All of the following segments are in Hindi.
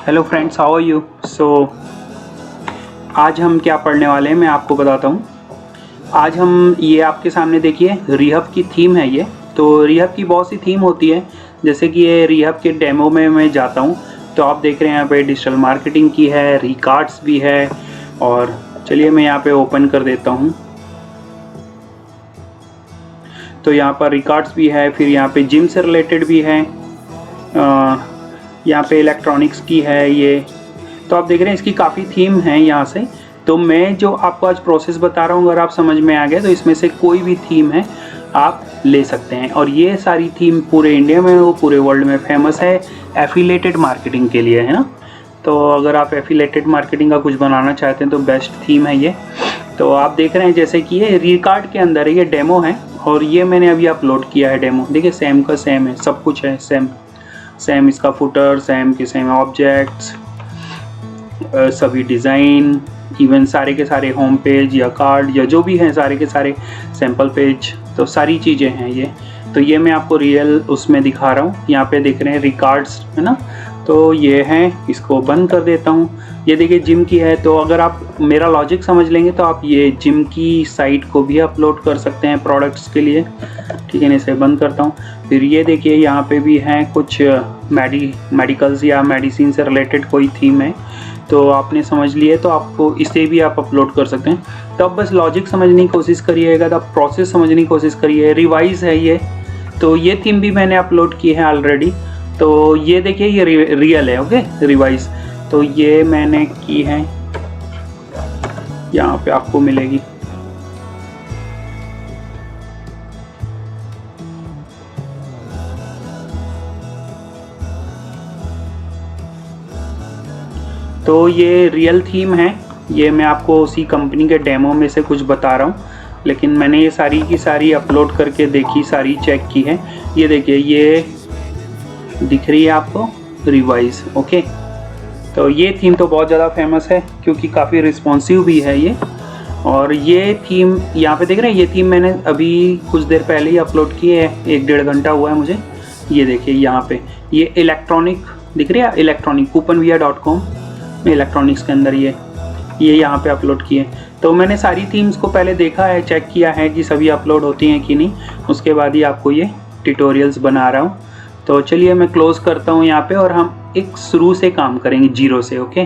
Hello friends, how are you. आज हम क्या पढ़ने वाले हैं मैं आपको बताता हूँ। आज हम ये आपके सामने देखिए रिहब की थीम है ये। तो रिहब की बहुत सी थीम होती है, जैसे कि ये रिहब के डेमो में मैं जाता हूँ तो आप देख रहे हैं यहाँ पे डिजिटल मार्केटिंग की है, रिकार्ड्स भी है। और चलिए मैं यहाँ पे ओपन कर देता हूँ। तो यहाँ पर रिकार्ड्स भी है, फिर यहाँ पे जिम से रिलेटेड भी है, यहाँ पे इलेक्ट्रॉनिक्स की है ये। तो आप देख रहे हैं इसकी काफ़ी थीम है यहाँ से। तो मैं जो आपको आज प्रोसेस बता रहा हूँ, अगर आप समझ में आ गया तो इसमें से कोई भी थीम है आप ले सकते हैं। और ये सारी थीम पूरे इंडिया में, वो पूरे वर्ल्ड में फेमस है एफिलेटेड मार्केटिंग के लिए, है ना। तो अगर आप एफिलेटेड मार्केटिंग का कुछ बनाना चाहते हैं तो बेस्ट थीम है ये। तो आप देख रहे हैं जैसे कि ये रिकार्ड के अंदर है, ये डेमो है और ये मैंने अभी अपलोड किया है डेमो। देखिए सेम का सेम है, सब कुछ है सेम इसका फुटर, सेम के सेम ऑब्जेक्ट्स, सभी डिज़ाइन, इवन सारे के सारे होम पेज या कार्ड या जो भी हैं सारे के सारे सैम्पल पेज, तो सारी चीज़ें हैं ये। तो ये मैं आपको रियल उसमें दिखा रहा हूँ। यहाँ पे देख रहे हैं रिकार्ड्स, है ना। तो ये हैं, इसको बंद कर देता हूँ। ये देखिए जिम की है। तो अगर आप मेरा लॉजिक समझ लेंगे तो आप ये जिम की साइट को भी अपलोड कर सकते हैं प्रोडक्ट्स के लिए, ठीक है। इसे बंद करता हूँ। फिर ये देखिए यहाँ पे भी हैं कुछ मेडिकल्स या मेडिसिन से रिलेटेड कोई थीम है, तो आपने समझ लिए तो आपको इसे भी आप अपलोड कर सकते हैं। तो अब बस लॉजिक समझने की कोशिश करिएगा, तो आप प्रोसेस समझने की कोशिश करिए। रिवाइज है ये, तो ये थीम भी मैंने अपलोड की है ऑलरेडी। तो ये देखिए ये रियल है, ओके। रिवाइज तो ये मैंने की है, यहाँ पे आपको मिलेगी। तो ये रियल थीम है, ये मैं आपको उसी कंपनी के डेमो में से कुछ बता रहा हूँ, लेकिन मैंने ये सारी की सारी अपलोड करके देखी, सारी चेक की है। ये देखिए ये दिख रही है आपको रिवाइज, ओके। तो ये थीम तो बहुत ज़्यादा फेमस है क्योंकि काफ़ी रिस्पॉन्सिव भी है ये। और ये थीम यहाँ पे देख रहे हैं, ये थीम मैंने अभी कुछ देर पहले ही अपलोड की है, 1-1.5 घंटा हुआ है मुझे। ये देखिए यहाँ पे ये इलेक्ट्रॉनिक दिख रही है, इलेक्ट्रॉनिक couponvia.com में इलेक्ट्रॉनिक्स के अंदर ये यहाँ पे अपलोड किए। तो मैंने सारी थीम्स को पहले देखा है, चेक किया है कि सभी अपलोड होती हैं कि नहीं, उसके बाद ही आपको ये ट्यूटोरियल्स बना रहा हूँ। तो चलिए मैं क्लोज़ करता हूँ यहाँ पे और हम एक शुरू से काम करेंगे, जीरो से, ओके।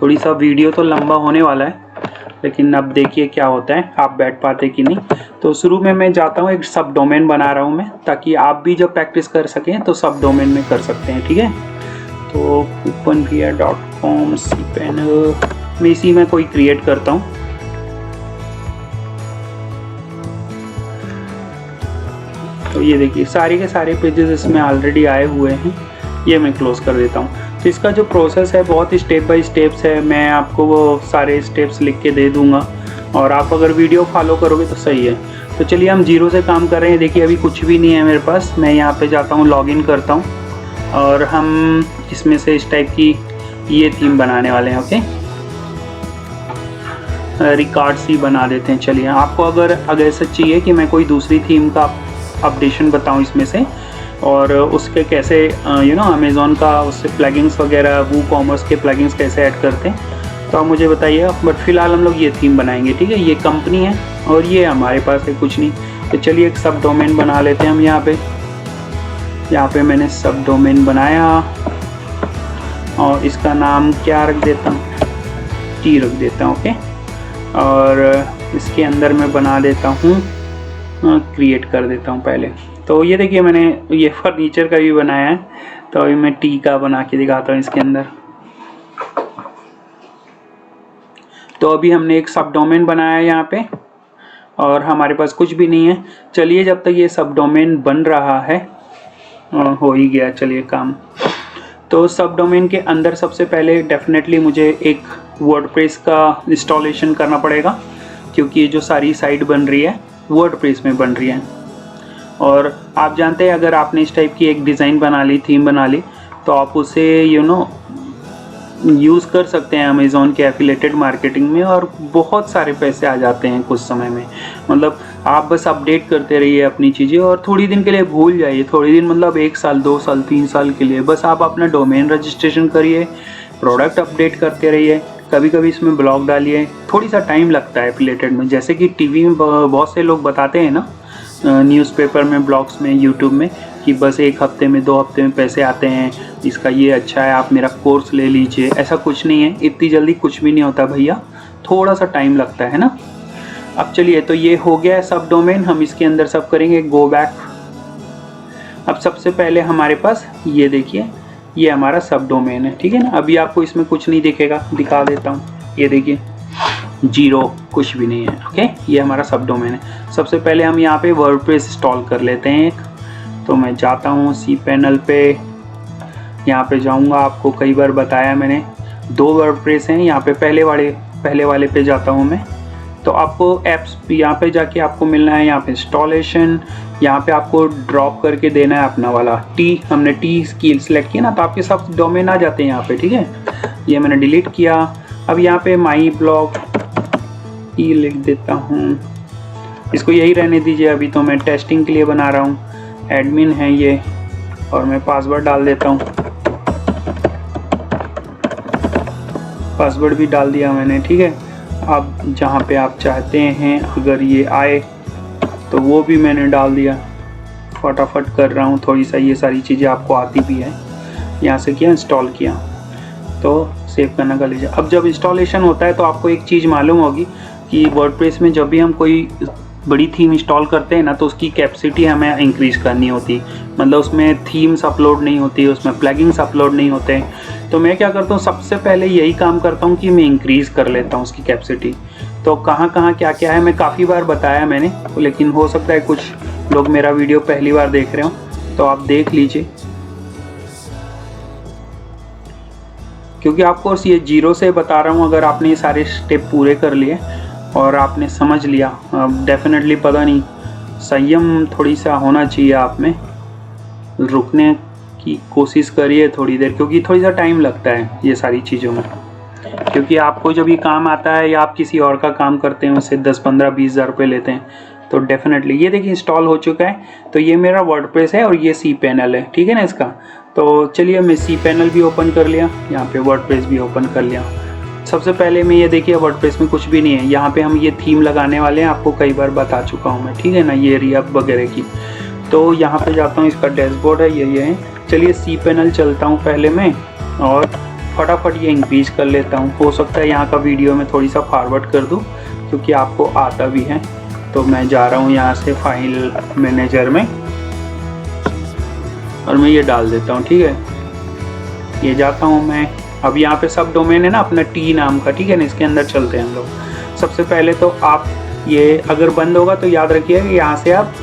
थोड़ी सा वीडियो तो लंबा होने वाला है, लेकिन अब देखिए क्या होता है, आप बैठ पाते कि नहीं। तो शुरू में मैं जाता हूँ, एक सब डोमेन बना रहा हूँ मैं, ताकि आप भी जब प्रैक्टिस कर सकें तो सब डोमेन में कर सकते हैं, ठीक है। तो couponvia.com cpanel मैं इसी में कोई क्रिएट करता हूँ। तो ये देखिए सारे के सारे पेजेस इसमें ऑलरेडी आए हुए हैं, ये मैं क्लोज कर देता हूँ। तो इसका जो प्रोसेस है बहुत स्टेप बाय स्टेप्स है, मैं आपको वो सारे स्टेप्स लिख के दे दूँगा और आप अगर वीडियो फॉलो करोगे तो सही है। तो चलिए हम जीरो से काम कर रहे हैं। देखिए अभी कुछ भी नहीं है मेरे पास, मैं यहाँ पे जाता हूँ, लॉगिन करता हूँ और हम इसमें से इस टाइप की ये थीम बनाने वाले हैं, ओके। रिकॉर्ड्स ही बना देते हैं। चलिए आपको अगर ऐसा चाहिए कि मैं कोई दूसरी थीम का अपडेशन बताऊं इसमें से और उसके कैसे अमेज़ॉन का उससे प्लगइन्स वगैरह, वो कॉमर्स के प्लगइन्स कैसे ऐड करते हैं, तो आप मुझे बताइए। बट फिलहाल हम लोग ये थीम बनाएंगे, ठीक है। ये कंपनी है और ये हमारे पास है कुछ नहीं। तो चलिए एक सब डोमेन बना लेते हैं हम यहाँ पे मैंने सब डोमेन बनाया और इसका नाम क्या रख देता हूँ, टी रख देता हूँ, ओके। और इसके अंदर मैं बना देता हूँ, क्रिएट कर देता हूँ पहले। तो ये देखिए मैंने ये फर्नीचर का भी बनाया है, तो अभी मैं टी का बना के दिखाता हूँ इसके अंदर। तो अभी हमने एक सब डोमेन बनाया है यहाँ पे और हमारे पास कुछ भी नहीं है। चलिए जब तक ये सब डोमेन बन रहा है, हो ही गया चलिए काम। तो सब डोमेन के अंदर सबसे पहले डेफिनेटली मुझे एक वर्डप्रेस का इंस्टॉलेशन करना पड़ेगा, क्योंकि ये जो सारी साइट बन रही है वर्डप्रेस में बन रही है। और आप जानते हैं अगर आपने इस टाइप की एक डिज़ाइन बना ली, थीम बना ली, तो आप उसे यूज़ कर सकते हैं अमेज़ॉन के एफिलेटेड मार्केटिंग में और बहुत सारे पैसे आ जाते हैं कुछ समय में। मतलब आप बस अपडेट करते रहिए अपनी चीज़ें और थोड़ी दिन के लिए भूल जाइए। थोड़ी दिन मतलब 1 साल, 2 साल, 3 साल के लिए बस आप अपना डोमेन रजिस्ट्रेशन करिए, प्रोडक्ट अपडेट करते रहिए, कभी कभी इसमें ब्लॉग डालिए। थोड़ी सा टाइम लगता है एफिलिएटेड में, जैसे कि टीवी में बहुत से लोग बताते हैं ना, न्यूज़पेपर में, ब्लॉग्स में, यूट्यूब में, कि बस 1 हफ्ते में 2 हफ्ते में पैसे आते हैं, इसका ये अच्छा है, आप मेरा कोर्स ले लीजिए। ऐसा कुछ नहीं है, इतनी जल्दी कुछ भी नहीं होता भैया, थोड़ा सा टाइम लगता है ना। अब चलिए, तो ये हो गया है सब डोमेन, हम इसके अंदर सब करेंगे गो बैक। अब सबसे पहले हमारे पास ये देखिए, ये हमारा सब डोमेन है, ठीक है ना। अभी आपको इसमें कुछ नहीं दिखेगा, दिखा देता हूँ, ये देखिए 0, कुछ भी नहीं है। ओके, ये हमारा सब डोमेन है। सबसे पहले हम यहाँ पे वर्डप्रेस इंस्टॉल कर लेते हैं एक। तो मैं जाता हूँ cPanel पे, यहाँ पे जाऊँगा, आपको कई बार बताया मैंने 2 वर्डप्रेस हैं यहाँ पे। पहले वाले पे जाता हूँ मैं। तो आपको एप्स यहाँ पे जाके आपको मिलना है, यहाँ पे इंस्टॉलेशन, यहाँ पे आपको ड्रॉप करके देना है अपना वाला हमने टी स्किल सेलेक्ट किया ना, तो आपके सब डोमेन आ जाते हैं यहाँ पे, ठीक है। ये मैंने डिलीट किया। अब यहाँ पे माई ब्लॉग ई लिख देता हूँ, इसको यही रहने दीजिए, अभी तो मैं टेस्टिंग के लिए बना रहा हूँ। एडमिन है ये, और मैं पासवर्ड डाल देता हूँ, पासवर्ड भी डाल दिया मैंने, ठीक है। अब जहाँ पे आप चाहते हैं अगर ये आए तो वो भी मैंने डाल दिया, फटाफट कर रहा हूँ थोड़ी सा, ये सारी चीज़ें आपको आती भी है। यहाँ से किया, इंस्टॉल किया, तो सेव करना कर लीजिए। अब जब इंस्टॉलेशन होता है तो आपको एक चीज़ मालूम होगी कि वर्डप्रेस में जब भी हम कोई बड़ी थीम इंस्टॉल करते हैं ना, तो उसकी कैपेसिटी हमें इंक्रीज़ करनी होती, मतलब उसमें थीम्स अपलोड नहीं होती, उसमें प्लगइन्स अपलोड नहीं होते। तो मैं क्या करता हूँ, सबसे पहले यही काम करता हूँ कि मैं इंक्रीज़ कर लेता हूँ उसकी कैपेसिटी। तो कहाँ कहाँ क्या क्या है मैं काफ़ी बार बताया मैंने, लेकिन हो सकता है कुछ लोग मेरा वीडियो पहली बार देख रहे हो, तो आप देख लीजिए, क्योंकि आपको ये 0 से बता रहा हूँ। अगर आपने ये सारे स्टेप पूरे कर लिए और आपने समझ लिया, डेफिनेटली पता नहीं, संयम थोड़ी सा होना चाहिए आप में, रुकने की कोशिश करिए थोड़ी देर, क्योंकि थोड़ी सा टाइम लगता है ये सारी चीज़ों में। क्योंकि आपको जब ये काम आता है या आप किसी और का काम करते हैं, उससे 10, 15, 20 हज़ार रुपये लेते हैं, तो डेफिनेटली ये देखिए इंस्टॉल हो चुका है। तो ये मेरा वर्डप्रेस है और ये cPanel है, ठीक है ना इसका। तो चलिए, मैं cPanel भी ओपन कर लिया, यहाँ पे वर्डप्रेस भी ओपन कर लिया। सबसे पहले मैं ये देखिए, वर्डप्रेस में कुछ भी नहीं है, यहाँ पे हम ये थीम लगाने वाले हैं, आपको कई बार बता चुका हूँ मैं, ठीक है ना, ये रिएक्ट वगैरह की। तो यहाँ पे जाता हूँ, इसका डैशबोर्ड है, ये है। चलिए cPanel चलता हूँ पहले मैं, और फटाफट ये इंक्रीज कर लेता हूँ। हो सकता है यहाँ का वीडियो में थोड़ी सा फॉरवर्ड कर दूँ, क्योंकि आपको आता भी है। तो मैं जा रहा हूँ यहाँ से फाइल मैनेजर में, और मैं ये डाल देता हूँ, ठीक है। ये जाता हूँ मैं, अब यहाँ पे सब डोमेन है ना अपना टी नाम का, ठीक है ना, इसके अंदर चलते हैं हम लोग। सबसे पहले तो आप ये अगर बंद होगा तो याद रखिए कि यहाँ से आप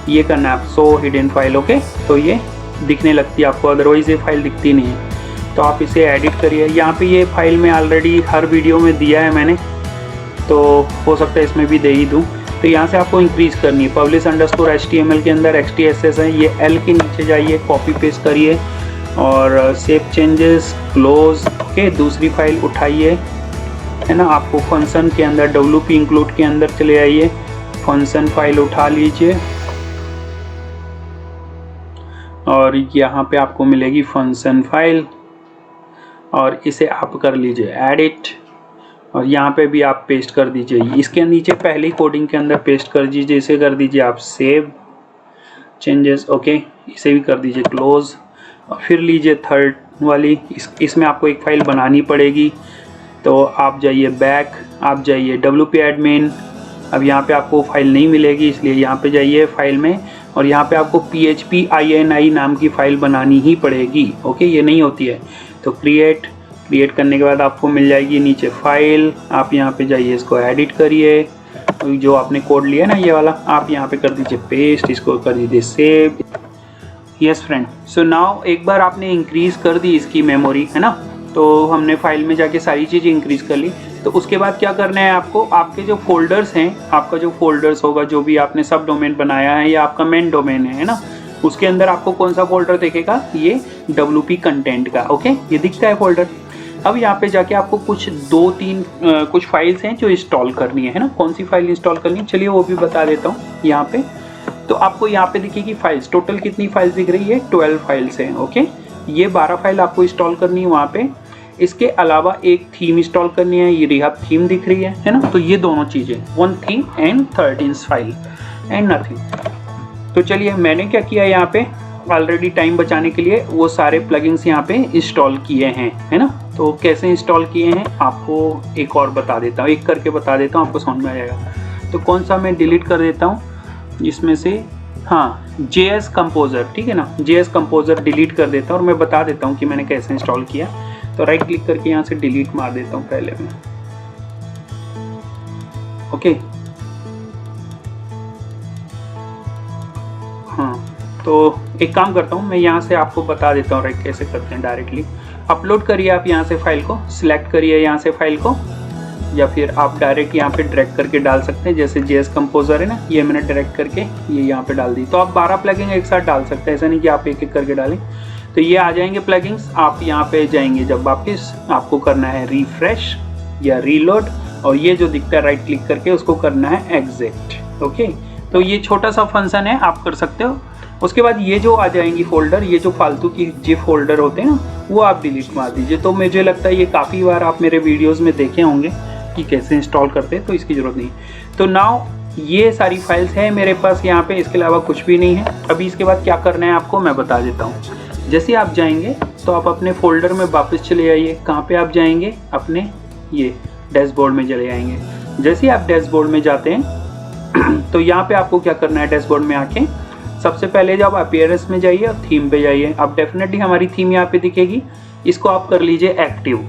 ये करना है, शो हिडन फाइल, ओके। तो ये दिखने लगती है आपको, अदरवाइज़ ये फाइल दिखती नहीं है। तो आप इसे एडिट करिए। यहाँ पे ये फाइल में ऑलरेडी हर वीडियो में दिया है मैंने, तो हो सकता है इसमें भी दे ही दूँ। तो यहाँ से आपको इंक्रीज़ करनी है, publish_html के अंदर XTSS है, ये L के नीचे जाइए, कॉपी पेस्ट करिए और सेव चेंजेस, क्लोज, ओके। दूसरी फाइल उठाइए, है ना, आपको फंक्शन के अंदर WP इंक्लूड के अंदर चले आइए, फंक्शन फाइल उठा लीजिए, और यहाँ पे आपको मिलेगी फंक्शन फाइल, और इसे आप कर लीजिए एडिट, और यहाँ पे भी आप पेस्ट कर दीजिए। इसके नीचे पहली कोडिंग के अंदर पेस्ट कर दीजिए, इसे कर दीजिए आप सेव चेंजेस, ओके। इसे भी कर दीजिए क्लोज, और फिर लीजिए थर्ड वाली, इसमें आपको एक फ़ाइल बनानी पड़ेगी। तो आप जाइए बैक, आप जाइए WP एडमिन। अब यहाँ पे आपको फाइल नहीं मिलेगी, इसलिए यहाँ पे जाइए फाइल में, और यहाँ पे आपको PHP ini नाम की फ़ाइल बनानी ही पड़ेगी, ओके। ये नहीं होती है। तो क्रिएट करने के बाद आपको मिल जाएगी नीचे फाइल, आप यहाँ पे जाइए, इसको एडिट करिए, जो आपने कोड लिया ना ये वाला, आप यहाँ पे कर दीजिए पेस्ट, इसको कर दीजिए save. Yes friend, so now एक बार आपने इंक्रीज़ कर दी इसकी मेमोरी, है ना, तो हमने फाइल में जाके सारी चीज़ें इंक्रीज़ कर ली। तो उसके बाद क्या करना है आपको, आपके जो फोल्डर्स हैं, आपका जो फोल्डर्स होगा, जो भी आपने सब डोमेन बनाया है या आपका मेन डोमेन है ना, उसके अंदर आपको कौन सा फोल्डर दिखेगा, ये WP कंटेंट का, ओके, ये दिखता है फोल्डर। अब यहाँ पे जाके आपको कुछ 2-3 कुछ फाइल्स हैं जो इंस्टॉल करनी है ना। कौन सी फाइल इंस्टॉल करनी है, चलिए वो भी बता देता हूँ यहाँ पे। तो आपको यहाँ पे दिखेगी फाइल्स, टोटल कितनी फाइल्स दिख रही है, 12 फाइल्स हैं, ओके। ये 12 फाइल आपको इंस्टॉल करनी है वहाँ पे। इसके अलावा एक थीम इंस्टॉल करनी है, ये रिहाब थीम दिख रही है ना। तो ये दोनों चीज़ें, one theme and 13 file and nothing. तो चलिए मैंने क्या किया यहाँ पे, ऑलरेडी टाइम बचाने के लिए वो सारे प्लगइन्स यहाँ पे इंस्टॉल किए हैं, है ना। तो कैसे इंस्टॉल किए हैं आपको एक और बता देता हूँ, एक करके बता देता हूँ, आपको समझ में आ जाएगा। तो कौन सा मैं डिलीट कर देता हूँ इसमें से, हाँ JS कंपोजर, ठीक है ना, JS कंपोजर डिलीट कर देता हूँ और मैं बता देता हूँ कि मैंने कैसे इंस्टॉल किया। तो राइट क्लिक करके यहाँ से डिलीट मार देता हूँ पहले मैं, ओके। हाँ तो एक काम करता हूँ मैं, यहाँ से आपको बता देता हूँ राइट कैसे करते हैं। डायरेक्टली अपलोड करिए आप यहाँ से फाइल को, सिलेक्ट करिए यहाँ से फाइल को, या फिर आप डायरेक्ट यहाँ पे ड्रैग करके डाल सकते हैं। जैसे JS कंपोजर है ना, ये मैंने ड्रैग करके ये यहाँ पे डाल दी। तो आप 12 प्लगइन एक साथ डाल सकते हैं, ऐसा नहीं कि आप एक एक करके डालें। तो ये आ जाएंगे प्लगइन्स। आप यहाँ पे जाएंगे जब वापस, आपको करना है रिफ्रेश या रीलोड, और ये जो दिखता है राइट क्लिक करके उसको करना है एग्जिट, ओके। तो ये छोटा सा फंक्शन है, आप कर सकते हो। उसके बाद ये जो आ जाएंगी फोल्डर, ये जो फालतू की जिप फोल्डर होते हैं ना, वो आप डिलीट मार दीजिए। तो मुझे लगता है ये काफ़ी बार आप मेरे वीडियोस में देखे होंगे कि कैसे इंस्टॉल करते हैं, तो इसकी ज़रूरत नहीं। तो नाउ ये सारी फाइल्स हैं मेरे पास यहाँ पे, इसके अलावा कुछ भी नहीं है। अभी इसके बाद क्या करना है आपको मैं बता देता हूँ। जैसे आप जाएंगे तो आप अपने फोल्डर में वापस चले आइए। कहाँ पे आप जाएंगे, अपने ये डैशबोर्ड में चले जाएंगे। जैसे आप डैशबोर्ड में जाते हैं तो यहाँ पे आपको क्या करना है, डैशबोर्ड में आके सबसे पहले जब अपीयरेंस में जाइए और थीम पे जाइए। अब डेफिनेटली हमारी थीम यहाँ पे दिखेगी, इसको आप कर लीजिए एक्टिव,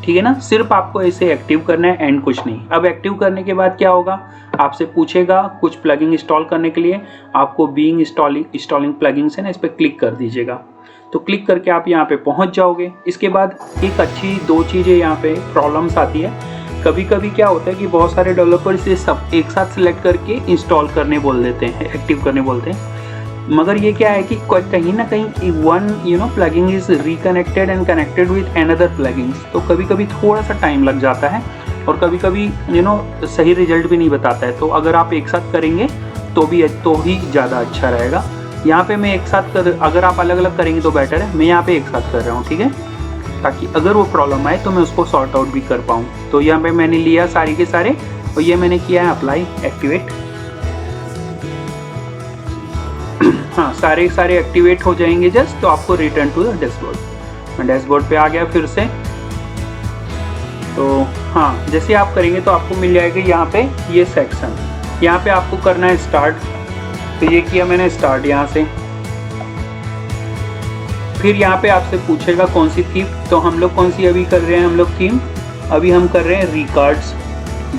ठीक है ना। सिर्फ आपको ऐसे एक्टिव करना है एंड कुछ नहीं। अब एक्टिव करने के बाद क्या होगा, आपसे पूछेगा कुछ प्लगइन इंस्टॉल करने के लिए, आपको बीइंग इंस्टॉलिंग प्लगइन्स है ना, इस पर क्लिक कर दीजिएगा। तो क्लिक करके आप यहाँ पे पहुँच जाओगे। इसके बाद एक अच्छी दो चीज़ें यहाँ पे प्रॉब्लम्स आती है। कभी कभी क्या होता है कि बहुत सारे डेवलपर्स ये सब एक साथ सिलेक्ट करके इंस्टॉल करने बोल देते हैं, एक्टिव करने बोलते हैं। मगर ये क्या है कि कहीं ना कहीं one plugin is reconnected and connected with another plugins. तो कभी कभी थोड़ा सा टाइम लग जाता है और कभी कभी सही रिजल्ट भी नहीं बताता है। तो अगर आप एक साथ करेंगे तो ही ज़्यादा अच्छा रहेगा। यहाँ पे मैं एक साथ अगर आप अलग अलग करेंगे तो बेटर है। मैं यहाँ पे एक साथ कर रहा हूँ, ठीक है, ताकि अगर वो प्रॉब्लम आए तो मैं उसको सॉर्ट आउट भी कर पाऊँ। तो यहाँ पे मैंने लिया सारे के सारे और ये मैंने किया है अप्लाई एक्टिवेट। हाँ सारे एक्टिवेट हो जाएंगे जस्ट। तो आपको रिटर्न टू द डैशबोर्ड, मैं डैशबोर्ड पे आ गया फिर से। तो हाँ जैसे आप करेंगे तो आपको मिल जाएगा यहाँ पे ये सेक्शन, यहाँ पे आपको करना है स्टार्ट। तो ये किया मैंने स्टार्ट यहाँ से। फिर यहाँ पे आपसे पूछेगा कौन सी थीम। तो हम लोग कौन सी अभी कर रहे हैं, हम लोग थीम अभी हम कर रहे हैं रिकॉर्ड्स,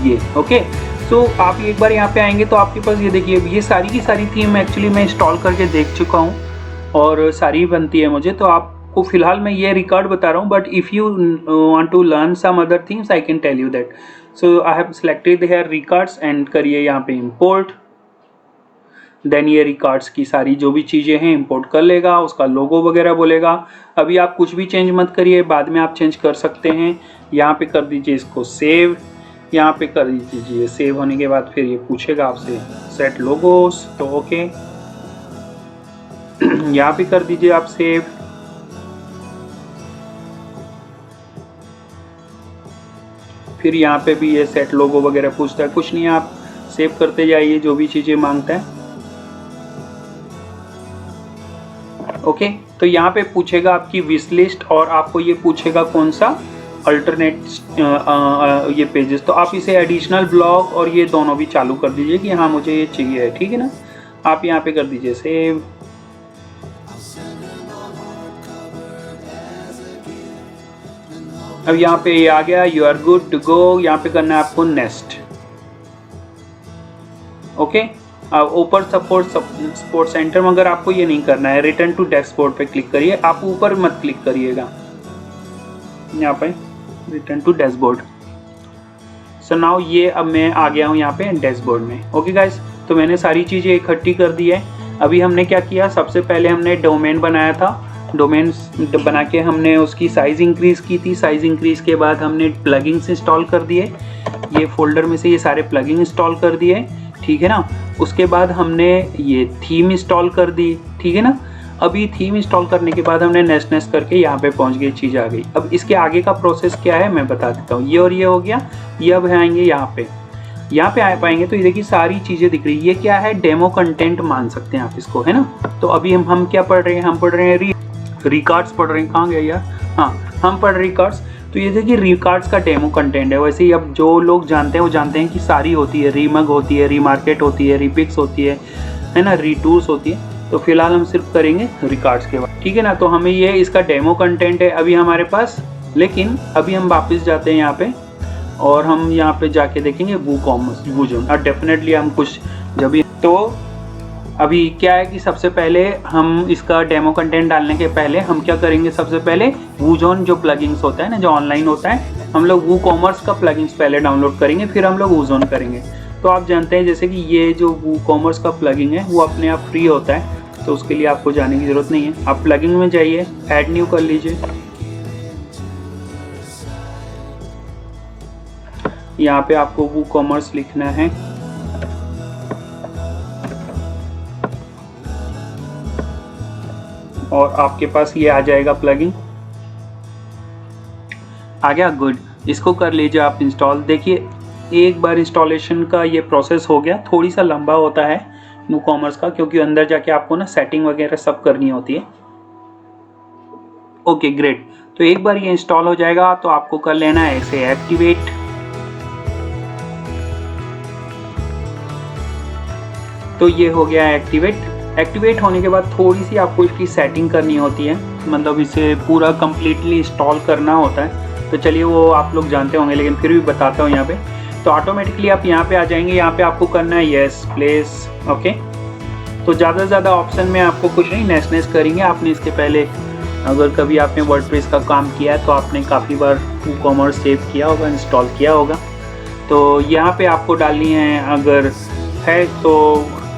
ये ओके। सो आप एक बार यहाँ पे आएंगे तो आपके पास ये देखिए, ये सारी की सारी थीम एक्चुअली मैं इंस्टॉल करके देख चुका हूँ और सारी बनती है मुझे। तो आपको फिलहाल मैं ये रिकॉर्ड बता रहा हूँ, but if you want to learn some other things I can tell you that. So I have selected here records and करिए यहाँ पे इंपोर्ट। देन ये रिकॉर्ड्स की सारी जो भी चीज़ें हैं इंपोर्ट कर लेगा, उसका लोगो वगैरह बोलेगा। अभी आप कुछ भी चेंज मत करिए, बाद में आप चेंज कर सकते हैं। यहाँ पे कर दीजिए इसको सेव, यहाँ पे कर दीजिए। सेव होने के बाद फिर ये पूछेगा आपसे सेट लोगोस, तो ओके यहाँ पे कर दीजिए आप सेव। फिर यहाँ पे भी ये सेट लोगो वगैरह पूछता है, कुछ नहीं आप सेव करते जाइए जो भी चीज़ें मांगता है, ओके। तो यहाँ पे पूछेगा आपकी विश लिस्ट और आपको ये पूछेगा कौन सा अल्टरनेट ये पेजेस। तो आप इसे एडिशनल ब्लॉग और ये दोनों भी चालू कर दीजिए कि हाँ मुझे ये चाहिए, ठीक है ना। आप यहाँ पे कर दीजिए सेव। अब यहाँ पे ये आ गया, you are good to go. यहाँ पे करना है आपको नेक्स्ट, ओके। ऊपर सपोर्ट सेंटर में अगर आपको ये नहीं करना है, रिटर्न टू डैशबोर्ड पे क्लिक करिए। आप ऊपर मत क्लिक करिएगा, यहाँ पे return to dashboard. So now ये अब मैं आ गया हूँ यहाँ पे डैशबोर्ड में, ओके गाइस। तो मैंने सारी चीज़ें इकट्ठी कर दी है। अभी हमने क्या किया, सबसे पहले हमने डोमेन बनाया था। डोमेन बना के हमने उसकी साइज़ इंक्रीज़ की थी। साइज़ इंक्रीज़ के बाद हमने प्लगइन्स इंस्टॉल कर दिए। ये फोल्डर में से ये सारे प्लगइन इंस्टॉल कर दिए, ठीक है ना। उसके बाद हमने ये थीम इंस्टॉल कर दी, ठीक है ना। अभी थीम इंस्टॉल करने के बाद हमने नेस्ट करके यहाँ पे पहुँच गई, चीज़ आ गई। अब इसके आगे का प्रोसेस क्या है मैं बता देता हूँ। ये और ये हो गया, ये अब आएंगे यहाँ पे आ पाएंगे तो ये देखिए सारी चीज़ें दिख रही है। ये क्या है, डेमो कंटेंट मान सकते हैं आप इसको, है ना। तो अभी हम क्या पढ़ रहे हैं, हम पढ़ रहे हैं रिकॉर्ड्स पढ़ रहे हैं। कहाँ गया यार, हाँ हम पढ़ रहे रिकॉर्ड्स। तो ये देखिए रिकॉर्ड्स का डेमो कंटेंट है। वैसे ही अब जो लोग जानते हैं वो जानते हैं कि सारी होती है, रीमग होती है, रीमार्केट होती है, रीपिक्स होती है ना, रीटूल्स होती है। तो फिलहाल हम सिर्फ करेंगे रिकॉर्ड्स के बाद, ठीक है ना। तो हमें ये इसका डेमो कंटेंट है अभी हमारे पास। लेकिन अभी हम वापस जाते हैं यहाँ पे और हम यहाँ पे जाके देखेंगे वूजोन। और डेफिनेटली हम कुछ जब तो अभी क्या है कि सबसे पहले हम इसका डेमो कंटेंट डालने के पहले हम क्या करेंगे, सबसे पहले वूजोन जो प्लगइन्स होता है ना, जो ऑनलाइन होता है, हम लोग वूकॉमर्स का प्लगइन्स पहले डाउनलोड करेंगे, फिर हम लोग वूजोन करेंगे। तो आप जानते हैं जैसे कि ये जो वूकॉमर्स का प्लगइन है वो अपने आप फ्री होता है, तो उसके लिए आपको जाने की ज़रूरत नहीं है। आप प्लगइन में जाइए, ऐड न्यू कर लीजिए। यहाँ पे आपको वूकॉमर्स लिखना है और आपके पास ये आ जाएगा प्लगइन। आ गया, गुड। इसको कर लीजिए आप इंस्टॉल। देखिए एक बार इंस्टॉलेशन का ये प्रोसेस हो गया। थोड़ी सा लंबा होता है वूकॉमर्स का, क्योंकि अंदर जाके आपको ना सेटिंग वगैरह सब करनी होती है। Okay great. तो एक बार ये इंस्टॉल हो जाएगा तो आपको कर लेना है इसे एक्टिवेट। तो ये हो गया एक्टिवेट होने के बाद थोड़ी सी आपको इसकी सेटिंग करनी होती है, मतलब इसे पूरा कंप्लीटली इंस्टॉल करना होता है। तो चलिए वो आप लोग जानते होंगे, लेकिन फिर भी बताता हूँ यहाँ पे। तो ऑटोमेटिकली आप यहाँ पे आ जाएंगे। यहाँ पे आपको करना है यस प्लेस, ओके। तो ज़्यादा से ज़्यादा ऑप्शन में आपको कुछ नहीं, नेस्ट करेंगे। आपने इसके पहले अगर कभी आपने वर्डप्रेस का काम किया है तो आपने काफ़ी बार वूकॉमर्स सेव किया होगा, इंस्टॉल किया होगा। तो यहाँ पे आपको डालनी है, अगर है तो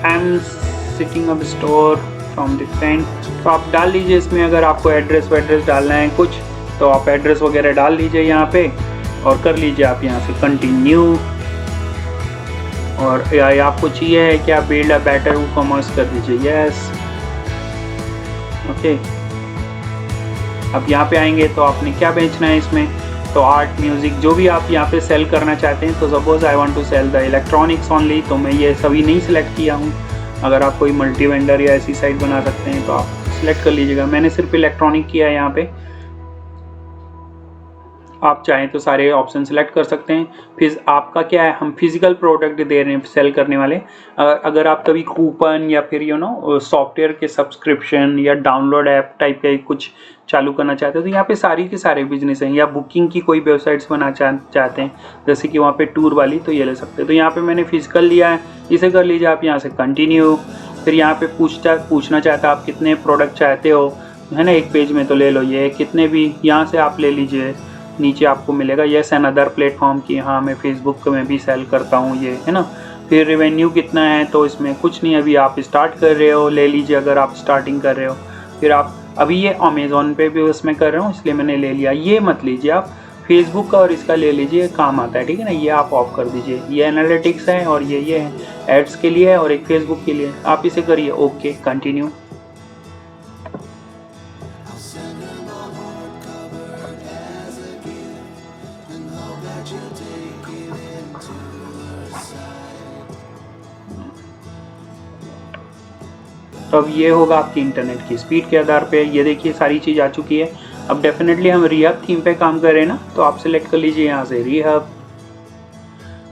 am sitting up store from different, तो आप डाल लीजिए इसमें। अगर आपको एड्रेस डालना है कुछ तो आप एड्रेस वगैरह डाल लीजिए यहाँ पे और कर लीजिए आप यहाँ से कंटिन्यू। और आपको चाहिए है कि आप बिल्ड अ बेटर वूकॉमर्स कर दीजिए, यस, ओके। अब यहाँ पे आएंगे तो आपने क्या बेचना है इसमें, तो आर्ट, म्यूज़िक, जो भी आप यहाँ पे सेल करना चाहते हैं। तो suppose I want to sell the electronics only, तो मैं ये सभी नहीं सिलेक्ट किया हूँ। अगर आप कोई मल्टी वेंडर या ऐसी साइट बना सकते हैं तो आप सिलेक्ट कर लीजिएगा। मैंने सिर्फ इलेक्ट्रॉनिक किया है यहाँ पे। आप चाहें तो सारे ऑप्शन सेलेक्ट कर सकते हैं। फिर आपका क्या है, हम फिजिकल प्रोडक्ट दे रहे हैं सेल करने वाले। अगर आप कभी कूपन या फिर सॉफ्टवेयर के सब्सक्रिप्शन या डाउनलोड ऐप टाइप का कुछ चालू करना चाहते हैं तो यहाँ पे सारी के सारे बिजनेस हैं। या बुकिंग की कोई वेबसाइट्स बना चाहते हैं जैसे कि वहाँ पे टूर वाली, तो ये ले सकते हैं। तो यहाँ पे मैंने फिजिकल लिया है, इसे कर लीजिए आप यहाँ से कंटिन्यू। फिर यहाँ पे पूछना चाहता है आप कितने प्रोडक्ट चाहते हो, है ना, एक पेज में तो ले लो ये कितने भी, यहाँ से आप ले लीजिए। नीचे आपको मिलेगा येस एंड अदर प्लेटफॉर्म की, हाँ मैं फेसबुक में भी सेल करता हूँ ये, है ना। फिर रेवेन्यू कितना है, तो इसमें कुछ नहीं, अभी आप स्टार्ट कर रहे हो, ले लीजिए अगर आप स्टार्टिंग कर रहे हो। फिर आप अभी ये अमेज़ॉन पे भी उसमें कर रहे हो इसलिए मैंने ले लिया। ये मत लीजिए आप, फेसबुक का और इसका ले लीजिए, काम आता है, ठीक है ना। ये आप ऑफ कर दीजिए। ये एनालिटिक्स है और ये है एड्स के लिए है और एक फेसबुक के लिए। आप इसे करिए, ओके कंटिन्यू। तो अब ये होगा आपकी इंटरनेट की स्पीड के आधार पे। ये देखिए सारी चीज़ आ चुकी है। अब डेफिनेटली हम रिहब थीम पे काम कर रहे हैं ना, तो आप सिलेक्ट कर लीजिए यहाँ से रिहब।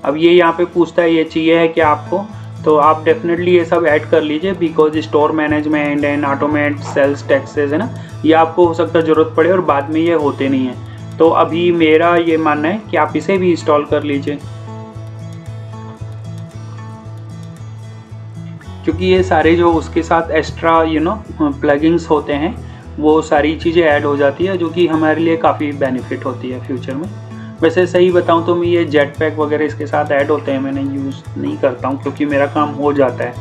अब ये यहाँ पे पूछता है ये चाहिए है क्या आपको, तो आप डेफिनेटली ये सब ऐड कर लीजिए। Because store management and automate sales taxes, है ना, ये आपको हो सकता है ज़रूरत पड़े और बाद में ये होते नहीं हैं। तो अभी मेरा ये मानना है कि आप इसे भी इंस्टॉल कर लीजिए, क्योंकि ये सारे जो उसके साथ एक्स्ट्रा प्लगइन्स होते हैं वो सारी चीज़ें ऐड हो जाती है, जो कि हमारे लिए काफ़ी बेनिफिट होती है फ्यूचर में। वैसे सही बताऊं तो मैं ये जेट पैक वगैरह इसके साथ ऐड होते हैं, मैंने यूज़ नहीं करता हूं क्योंकि मेरा काम हो जाता है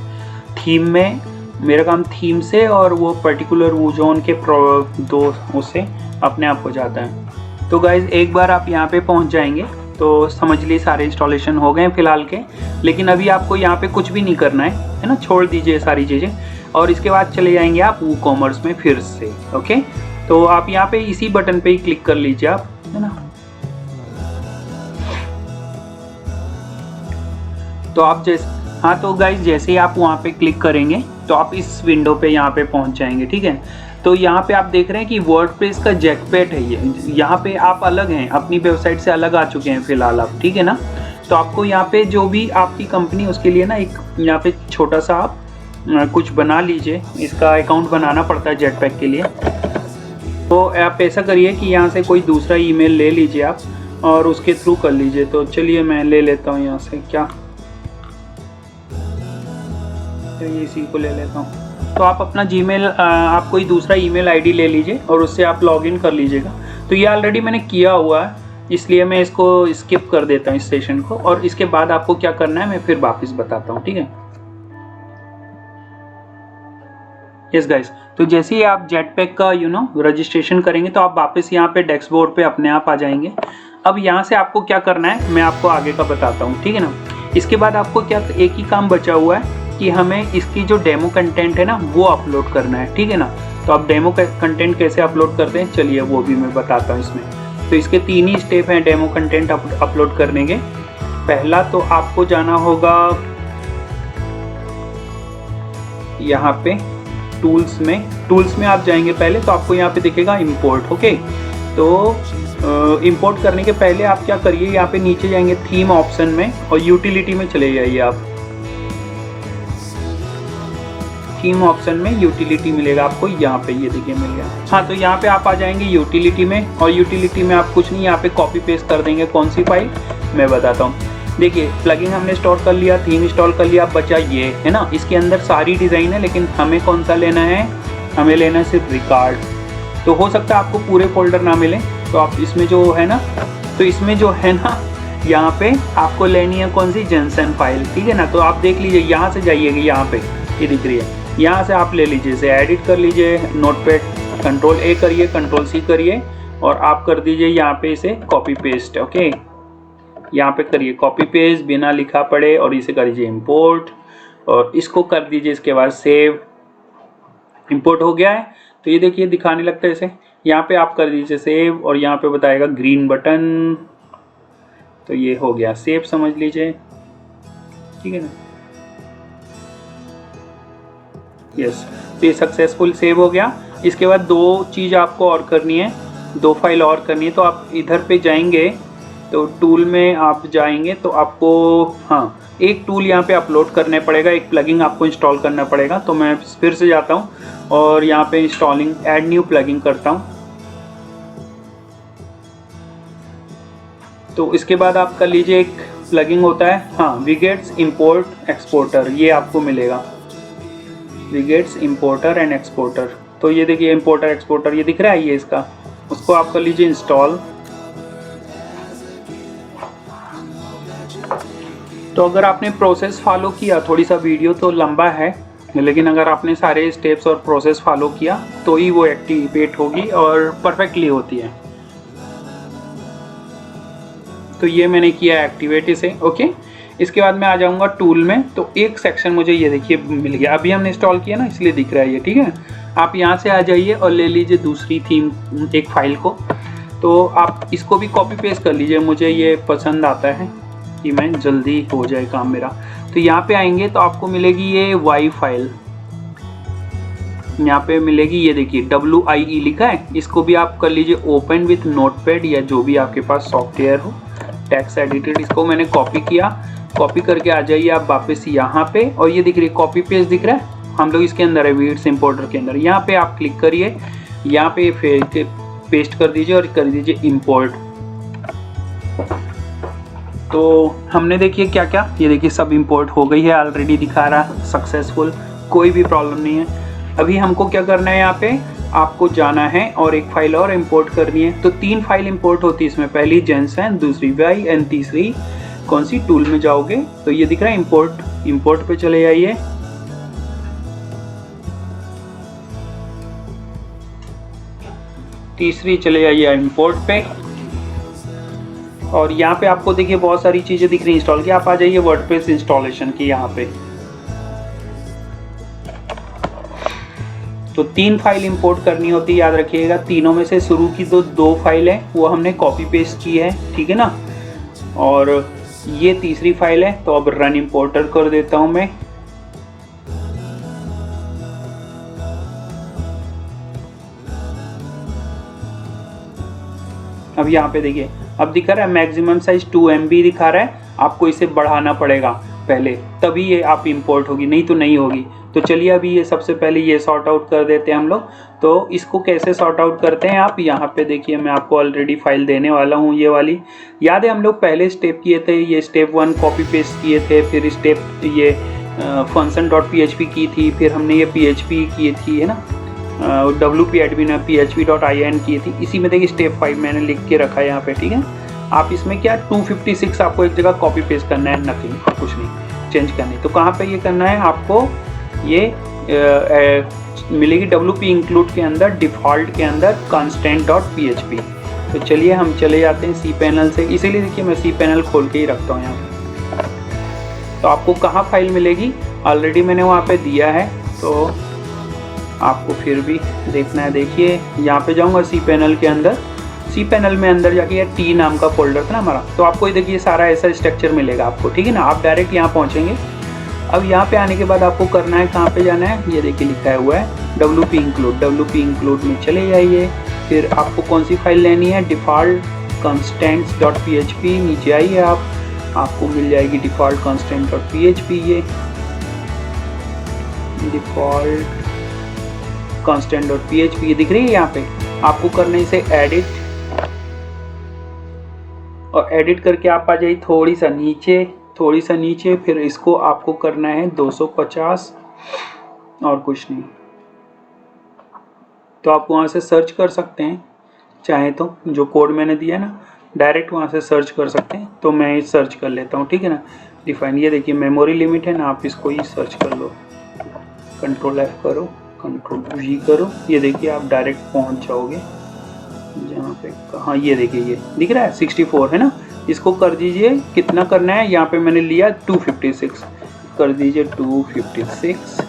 थीम में। मेरा काम थीम से और वो पर्टिकुलर वूजोन के दो उससे अपने आप हो जाता है। तो गाइज़ एक बार आप यहाँ पे पहुँच जाएंगे तो समझ लीजिए सारे इंस्टॉलेशन हो गए फ़िलहाल के। लेकिन अभी आपको यहाँ पे कुछ भी नहीं करना है ना, छोड़ दीजिए सारी चीज़ें। और इसके बाद चले जाएंगे आप WooCommerce में फिर से। ओके, तो आप यहाँ पे इसी बटन पे ही क्लिक कर लीजिए आप, है ना। तो आप हाँ तो गाइज जैसे ही आप वहाँ पे क्लिक करेंगे तो आप इस विंडो पे यहाँ पे पहुँच जाएंगे, ठीक है। तो यहाँ पे आप देख रहे हैं कि वर्डप्रेस का जैकपैड है ये, यहाँ पे आप अलग हैं, अपनी वेबसाइट से अलग आ चुके हैं फिलहाल आप, ठीक है ना। तो आपको यहाँ पे जो भी आपकी कंपनी उसके लिए ना एक यहाँ पे छोटा सा आप कुछ बना लीजिए, इसका अकाउंट बनाना पड़ता है जेटपैक के लिए। तो आप ऐसा करिए कि यहाँ से कोई दूसरा ईमेल ले लीजिए आप और उसके थ्रू कर लीजिए। तो चलिए मैं ले लेता हूँ यहाँ से, क्या इसी को ले लेता हूँ। तो आप अपना जीमेल, आप कोई दूसरा ईमेल आईडी ले लीजिए और उससे आप लॉगिन कर लीजिएगा। तो ये ऑलरेडी मैंने किया हुआ है, इसलिए मैं इसको स्किप कर देता हूँ इस सेशन को, और इसके बाद आपको क्या करना है मैं फिर वापस बताता हूँ, ठीक है। यस गाइस, तो जैसे ही आप जेटपैक का रजिस्ट्रेशन करेंगे तो आप वापस यहाँ पे डैशबोर्ड पे अपने आप आ जाएंगे। अब यहाँ से आपको क्या करना है मैं आपको आगे का बताता हूँ, ठीक है ना। इसके बाद आपको क्या, एक ही काम बचा हुआ है कि हमें इसकी जो डेमो कंटेंट है ना वो अपलोड करना है, ठीक है ना। तो आप डेमो कंटेंट कैसे अपलोड करते हैं चलिए वो भी मैं बताता हूँ इसमें। तो इसके 3 ही स्टेप हैं डेमो कंटेंट अपलोड करने के। पहला तो आपको जाना होगा यहाँ पे टूल्स में आप जाएंगे पहले, तो आपको यहाँ पे दिखेगा इंपोर्ट। ओके, तो इंपोर्ट करने के पहले आप क्या करिए, यहाँ पे नीचे जाएंगे थीम ऑप्शन में और यूटिलिटी में चले जाइए आप। थीम ऑप्शन में यूटिलिटी मिलेगा आपको, यहाँ पे ये देखिए मिल गया। हाँ, तो यहाँ पे आप आ जाएंगे यूटिलिटी में, और यूटिलिटी में आप कुछ नहीं यहाँ पे कॉपी पेस्ट कर देंगे। कौन सी फाइल मैं बताता हूँ। देखिए प्लगइन हमने इंस्टॉल कर लिया, थीम इंस्टॉल कर लिया, अब बचा ये है ना। इसके अंदर सारी डिज़ाइन है, लेकिन हमें कौन सा लेना है, हमें लेना है सिर्फ रिकॉर्ड। तो हो सकता है आपको पूरे फोल्डर ना मिले, तो आप इसमें जो है ना, तो इसमें जो है ना यहाँ पे आपको लेनी है कौन सी, जेनसन फाइल, ठीक है ना। तो आप देख लीजिए, यहाँ से जाइएगा, यहाँ पे ये दिख रही है, यहाँ से आप ले लीजिए, इसे एडिट कर लीजिए, नोटपैड कंट्रोल A करिए, कंट्रोल C करिए और आप कर दीजिए यहाँ पे इसे कॉपी पेस्ट। ओके, यहाँ पे करिए कॉपी पेस्ट बिना लिखा पड़े और इसे कर दीजिए इंपोर्ट और इसको कर दीजिए इसके बाद सेव। इंपोर्ट हो गया है, तो ये देखिए दिखाने लगता है इसे। यहाँ पे आप कर दीजिए सेव और यहाँ पे बताएगा ग्रीन बटन, तो ये हो गया सेव समझ लीजिए, ठीक है ना। यस, तो ये सक्सेसफुल सेव हो गया। इसके बाद 2 चीज़ आपको और करनी है, 2 फाइल और करनी है। तो आप इधर पे जाएंगे, तो टूल में आप जाएंगे तो आपको हाँ एक टूल यहाँ पे अपलोड करने पड़ेगा, एक प्लगइन आपको इंस्टॉल करना पड़ेगा। तो मैं फिर से जाता हूँ और यहाँ पे इंस्टॉलिंग ऐड न्यू प्लगइन करता हूँ। तो इसके बाद आप कर लीजिए, एक प्लगइन होता है हाँ विगेट्स इंपोर्ट एक्सपोर्टर, ये आपको मिलेगा, विगेट्स इंपोर्टर एंड एक्सपोर्टर। तो ये देखिए इंपोर्टर एक्सपोर्टर ये दिख रहा है, ये इसका, उसको आप कर लीजिए इंस्टॉल। तो अगर आपने प्रोसेस फॉलो किया, थोड़ी सा वीडियो तो लंबा है, लेकिन अगर आपने सारे स्टेप्स और प्रोसेस फॉलो किया तो ही वो एक्टिवेट होगी और परफेक्टली होती है। तो ये मैंने किया एक्टिवेट इसे। ओके, इसके बाद मैं आ जाऊंगा टूल में, तो एक सेक्शन मुझे ये देखिए मिल गया, अभी हमने इंस्टॉल किया ना इसलिए दिख रहा है ये, ठीक है। आप यहाँ से आ जाइए और ले लीजिए दूसरी थीम एक फाइल को, तो आप इसको भी कॉपी पेस्ट कर लीजिए, मुझे ये पसंद आता है कि मैं जल्दी हो जाए काम मेरा। तो यहाँ पे आएंगे तो आपको मिलेगी ये वाई फाइल, यहाँ पे मिलेगी, ये देखिए WIE लिखा है, इसको भी आप कर लीजिए ओपन विथ नोटपैड या जो भी आपके पास सॉफ्टवेयर हो, टेक्स्ट एडिटेड। इसको मैंने कॉपी किया, कॉपी करके आ जाइए आप वापस यहाँ पे, और ये दिख रही है कॉपी पेस्ट दिख रहा है, हम लोग इसके अंदर है विगेट्स इंपोर्टर के अंदर। यहाँ पे आप क्लिक करिए, यहाँ पे पेस्ट कर दीजिए और कर दीजिए इंपोर्ट। तो हमने देखिए क्या क्या, ये देखिए सब इंपोर्ट हो गई है, ऑलरेडी दिखा रहा सक्सेसफुल, कोई भी प्रॉब्लम नहीं है। अभी हमको क्या करना है, यहाँ पे आपको जाना है और एक फाइल और इंपोर्ट करनी है। तो 3 फाइल इंपोर्ट होती है इसमें, पहली जेनसन, दूसरी वाई एंड तीसरी कौन सी, टूल में जाओगे तो ये दिख रहा है इंपोर्ट, इंपोर्ट पे चले जाइए। तीसरी चले जाइए इंपोर्ट पे, और यहाँ पे आपको देखिए बहुत सारी चीजें दिख रही हैं इंस्टॉल की। आप आ जाइए वर्डप्रेस इंस्टॉलेशन की, यहाँ पे तो 3 फाइल इंपोर्ट करनी होती है, याद रखिएगा। तीनों में से शुरू की तो 2 फाइल है वो हमने कॉपी पेस्ट की है, ठीक है ना, और ये तीसरी फाइल है। तो अब रन इंपोर्टर कर देता हूं मैं। अब यहाँ पे देखिए, अब दिखा रहा है मैक्सिमम साइज 2 MB दिखा रहा है। आपको इसे बढ़ाना पड़ेगा पहले, तभी ये आप इंपोर्ट होगी, नहीं तो नहीं होगी। तो चलिए अभी ये सबसे पहले ये सॉर्ट आउट कर देते हैं हम लोग। तो इसको कैसे सॉर्ट आउट करते हैं, आप यहाँ पे देखिए, मैं आपको ऑलरेडी फाइल देने वाला हूँ ये वाली। याद है हम लोग पहले स्टेप किए थे, ये स्टेप 1 कॉपी पेस्ट किए थे, फिर स्टेप ये function.php की थी, फिर हमने ये PHP की थी, है ना, WP admin php.in की थी। इसी में देखिए स्टेप 5 मैंने लिख के रखा है यहाँ पे, ठीक है। आप इसमें क्या 256 आपको एक जगह कॉपी पेस्ट करना है, नथिंग और कुछ नहीं चेंज करनी। तो कहाँ पे ये करना है आपको, ये मिलेगी WP इंक्लूड के अंदर, डिफ़ॉल्ट के अंदर constant.php। तो चलिए हम चले जाते हैं cpanel से, इसीलिए देखिए मैं cpanel खोल के ही रखता हूँ यहाँ पे। तो आपको कहाँ फाइल मिलेगी, ऑलरेडी मैंने वहाँ पे दिया है, तो आपको फिर भी देखना है। देखिए यहाँ पे जाऊँगा cpanel के अंदर, cpanel में अंदर जाके ये T नाम का फोल्डर था ना हमारा, तो आपको ये देखिए सारा ऐसा स्ट्रक्चर मिलेगा आपको, ठीक है ना। आप डायरेक्ट यहाँ पहुँचेंगे। अब यहाँ पे आने के बाद आपको करना है, कहाँ पे जाना है, ये देखिए लिखा हुआ है WP इंक्लूड में चले जाइए। फिर आपको कौन सी फाइल लेनी है, डिफ़ॉल्ट constants.php, नीचे आइए आपको मिल जाएगी डिफ़ॉल्ट constant.php, ये डिफ़ॉल्ट constant.php ये दिख रही है यहाँ पे। आपको करना है इसे एडिट, और एडिट करके आप आ जाइए थोड़ी सा नीचे, फिर इसको आपको करना है 250 और कुछ नहीं। तो आप वहाँ से सर्च कर सकते हैं, चाहे तो जो कोड मैंने दिया ना डायरेक्ट वहाँ से सर्च कर सकते हैं। तो मैं सर्च कर लेता हूँ, ठीक है ना। डिफाइन, ये देखिए मेमोरी लिमिट है ना, आप इसको ही सर्च कर लो, Ctrl F करो, Ctrl V करो, ये देखिए आप डायरेक्ट पहुँच जाओगे जहाँ पे, हाँ ये देखिए ये दिख रहा है 64 है ना। इसको कर दीजिए, कितना करना है, यहाँ पे मैंने लिया 256, कर दीजिए 256,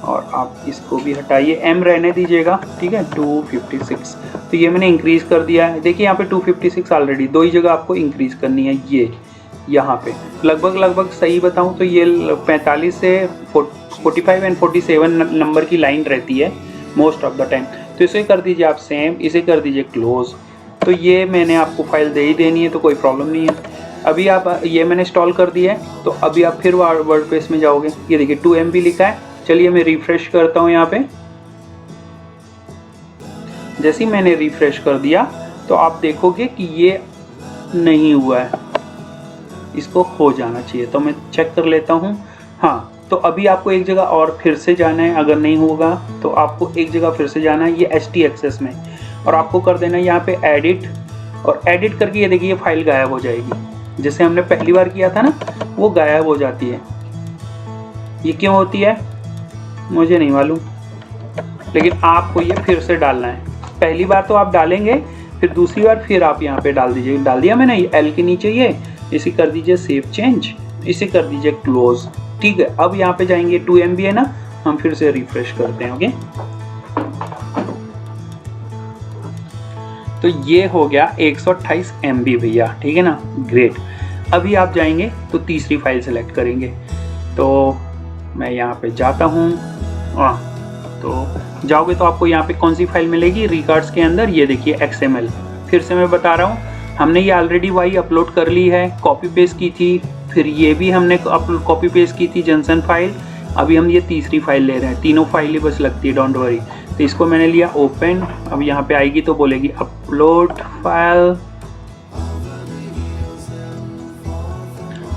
और आप इसको भी हटाइए, M रहने दीजिएगा, ठीक है, 256। तो ये मैंने इंक्रीज़ कर दिया है। देखिए यहाँ पे 256 ऑलरेडी, 2 ही जगह आपको इंक्रीज़ करनी है। ये यहाँ पे लगभग सही बताऊँ तो ये 45 से 45 एंड 47 नंबर की लाइन रहती है मोस्ट ऑफ द टाइम। तो इसे कर दीजिए आप सेम, इसे कर दीजिए क्लोज। तो ये मैंने आपको फाइल दे ही देनी है, तो कोई प्रॉब्लम नहीं है। अभी आप ये मैंने इंस्टॉल कर दिया है, तो अभी आप फिर वर्डप्रेस में जाओगे, ये देखिए 2 MB लिखा है। चलिए मैं रिफ्रेश करता हूँ यहाँ पे। जैसे ही मैंने रिफ्रेश कर दिया तो आप देखोगे कि ये नहीं हुआ है, इसको हो जाना चाहिए। तो मैं चेक कर लेता हूँ, हाँ। तो अभी आपको एक जगह और फिर से जाना है, अगर नहीं होगा तो आपको एक जगह फिर से जाना है, ये htaccess में, और आपको कर देना है यहाँ पे एडिट, और एडिट करके ये देखिए ये फाइल गायब हो जाएगी। जैसे हमने पहली बार किया था ना, वो गायब हो जाती है। ये क्यों होती है मुझे नहीं मालूम, लेकिन आपको ये फिर से डालना है। पहली बार तो आप डालेंगे, फिर दूसरी बार फिर आप यहाँ पे डाल दीजिए। डाल दिया मैंने, L के नीचे ये, इसे कर दीजिए सेव चेंज, इसे कर दीजिए क्लोज, ठीक है। अब यहाँ पे जाएंगे, 2 MB है ना, हम फिर से रिफ्रेश करते हैं, ओके। तो ये हो गया 128 MB भैया, ठीक है ना, ग्रेट। अभी आप जाएंगे तो तीसरी फाइल सेलेक्ट करेंगे। तो मैं यहाँ पे जाता हूँ, तो जाओगे तो आपको यहाँ पे कौन सी फाइल मिलेगी, रिकॉर्ड्स के अंदर, ये देखिए XML। फिर से मैं बता रहा हूँ, हमने ये ऑलरेडी वाई अपलोड कर ली है, कॉपी पेस्ट की थी, फिर ये भी हमने कॉपी पेस्ट की थी जंक्शन फाइल। अभी हम ये तीसरी फाइल ले रहे हैं, तीनों फाइल ही बस लगती है, डोंट वरी। तो इसको मैंने लिया ओपन, अब यहाँ पे आएगी तो बोलेगी अपलोड फाइल।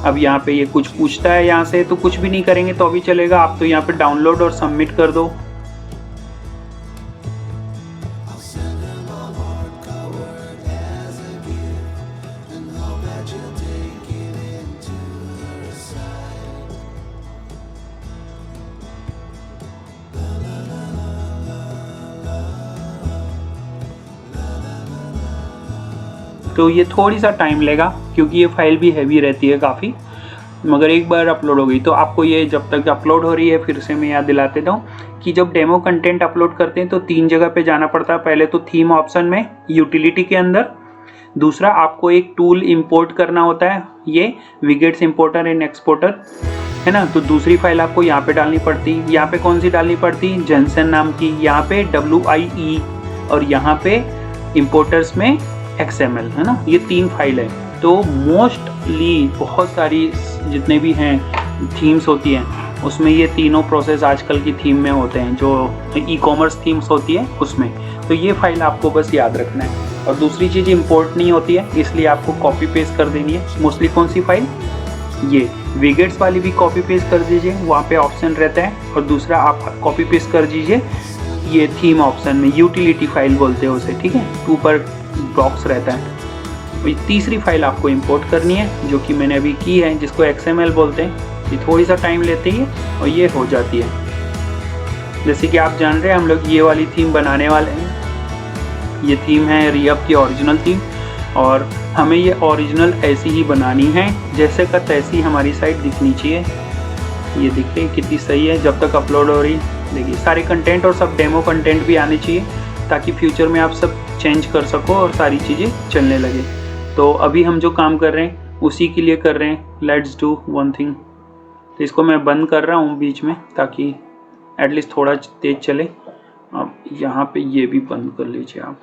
अब यहाँ पे ये कुछ पूछता है यहाँ से, तो कुछ भी नहीं करेंगे तो अभी चलेगा। आप तो यहाँ पे डाउनलोड और सबमिट कर दो। तो ये थोड़ी सा टाइम लेगा क्योंकि ये फाइल भी हैवी रहती है काफ़ी, मगर एक बार अपलोड हो गई तो आपको ये जब तक अपलोड हो रही है, फिर से मैं याद दिला देता हूँ कि जब डेमो कंटेंट अपलोड करते हैं तो 3 जगह पे जाना पड़ता है। पहले तो थीम ऑप्शन में, यूटिलिटी के अंदर, दूसरा आपको एक टूल इंपोर्ट करना होता है, ये विगेट्स इंपोर्टर एंड एक्सपोर्टर है ना, तो दूसरी फाइल आपको यहाँ पे डालनी पड़ती। यहाँ पे कौन सी डालनी पड़ती, जेंसन नाम की, यहाँ पे WIE और यहाँ पे इंपोर्टर्स में XML है ना, ये 3 फाइल है। तो मोस्टली बहुत सारी जितने भी हैं थीम्स होती हैं उसमें ये तीनों प्रोसेस आजकल की थीम में होते हैं, जो ई-कॉमर्स थीम्स होती है उसमें। तो ये फाइल आपको बस याद रखना है। और दूसरी चीज़ इंपोर्ट नहीं होती है, इसलिए आपको कॉपी पेस्ट कर देनी है। मोस्टली कौन सी फाइल, ये विगेट्स वाली भी कॉपी पेस्ट कर दीजिए, वहाँ पे ऑप्शन रहता है। और दूसरा आप कॉपी पेस्ट कर दीजिए ये थीम ऑप्शन में, यूटिलिटी फाइल बोलते हैं उसे, ठीक है, ऊपर बॉक्स रहता है। और तीसरी फाइल आपको इंपोर्ट करनी है, जो कि मैंने अभी की है, जिसको XML बोलते हैं। ये थोड़ी सा टाइम लेती है और ये हो जाती है। जैसे कि आप जान रहे हैं हम लोग ये वाली थीम बनाने वाले हैं। ये थीम है रीअप की ओरिजिनल थीम, और हमें ये ओरिजिनल ऐसी ही बनानी है, जैसे का तैसी हमारी साइट दिखनी चाहिए। ये दिख रही कितनी सही है जब तक अपलोड हो रही। देखिए सारे कंटेंट और सब डेमो कंटेंट भी आने चाहिए, ताकि फ्यूचर में आप सब चेंज कर सको और सारी चीज़ें चलने लगे। तो अभी हम जो काम कर रहे हैं उसी के लिए कर रहे हैं। Let's do one thing. तो इसको मैं बंद कर रहा हूँ बीच में, ताकि एटलीस्ट थोड़ा तेज चले। अब यहाँ पे ये भी बंद कर लीजिए आप।